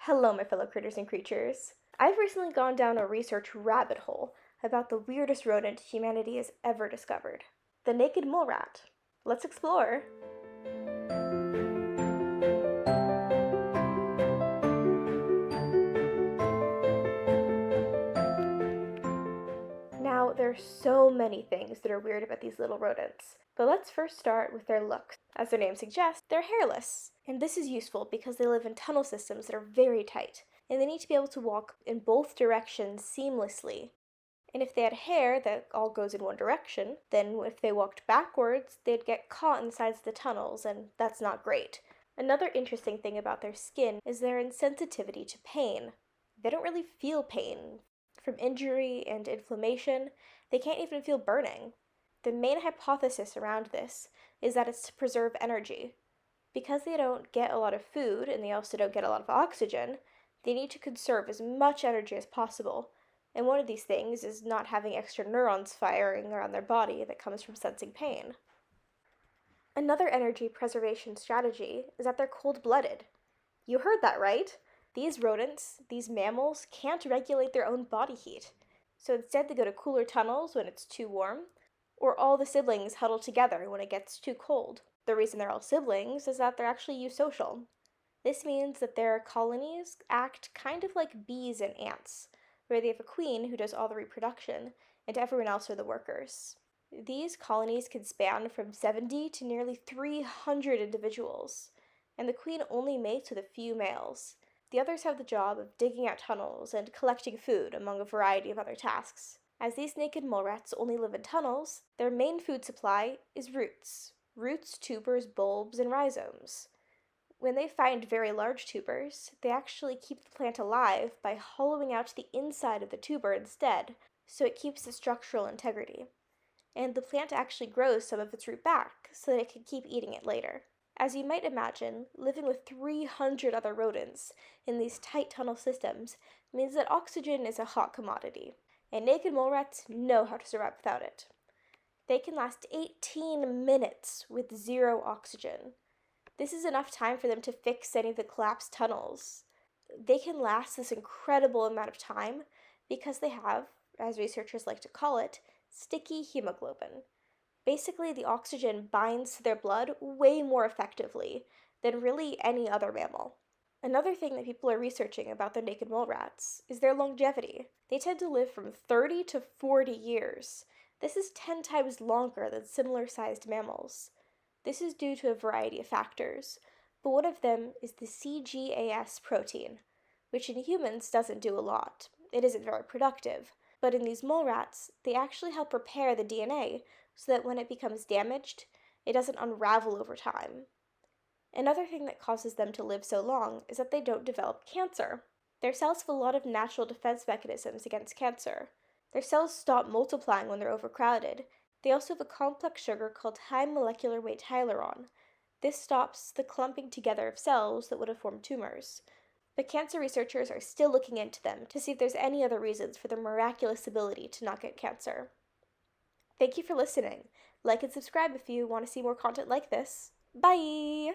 Hello, my fellow critters and creatures. I've recently gone down a research rabbit hole about the weirdest rodent humanity has ever discovered, the naked mole rat. Let's explore. Now, there are so many things that are weird about these little rodents, but let's first start with their looks. As their name suggests, they're hairless, and this is useful because they live in tunnel systems that are very tight, and they need to be able to walk in both directions seamlessly. And if they had hair that all goes in one direction, then if they walked backwards, they'd get caught inside the tunnels, and that's not great. Another interesting thing about their skin is their insensitivity to pain. They don't really feel pain. From injury and inflammation, they can't even feel burning. The main hypothesis around this is that it's to preserve energy. Because they don't get a lot of food and they also don't get a lot of oxygen, they need to conserve as much energy as possible. And one of these things is not having extra neurons firing around their body that comes from sensing pain. Another energy preservation strategy is that they're cold-blooded. You heard that right! These rodents, these mammals, can't regulate their own body heat. So instead they go to cooler tunnels when it's too warm, or all the siblings huddle together when it gets too cold. The reason they're all siblings is that they're actually eusocial. This means that their colonies act kind of like bees and ants, where they have a queen who does all the reproduction, and everyone else are the workers. These colonies can span from 70 to nearly 300 individuals, and the queen only mates with a few males. The others have the job of digging out tunnels and collecting food, among a variety of other tasks. As these naked mole rats only live in tunnels, their main food supply is roots. Roots, tubers, bulbs, and rhizomes. When they find very large tubers, they actually keep the plant alive by hollowing out the inside of the tuber instead, so it keeps the structural integrity. And the plant actually grows some of its root back so that it can keep eating it later. As you might imagine, living with 300 other rodents in these tight tunnel systems means that oxygen is a hot commodity, and naked mole rats know how to survive without it. They can last 18 minutes with zero oxygen. This is enough time for them to fix any of the collapsed tunnels. They can last this incredible amount of time because they have, as researchers like to call it, sticky hemoglobin. Basically, the oxygen binds to their blood way more effectively than really any other mammal. Another thing that people are researching about the naked mole rats is their longevity. They tend to live from 30 to 40 years. This is 10 times longer than similar-sized mammals. This is due to a variety of factors, but one of them is the CGAS protein, which in humans doesn't do a lot. It isn't very productive, but in these mole rats, they actually help repair the DNA so that when it becomes damaged, it doesn't unravel over time. Another thing that causes them to live so long is that they don't develop cancer. Their cells have a lot of natural defense mechanisms against cancer. Their cells stop multiplying when they're overcrowded. They also have a complex sugar called high molecular weight hyaluron. This stops the clumping together of cells that would have formed tumors. But cancer researchers are still looking into them to see if there's any other reasons for their miraculous ability to not get cancer. Thank you for listening. Like and subscribe if you want to see more content like this. Bye!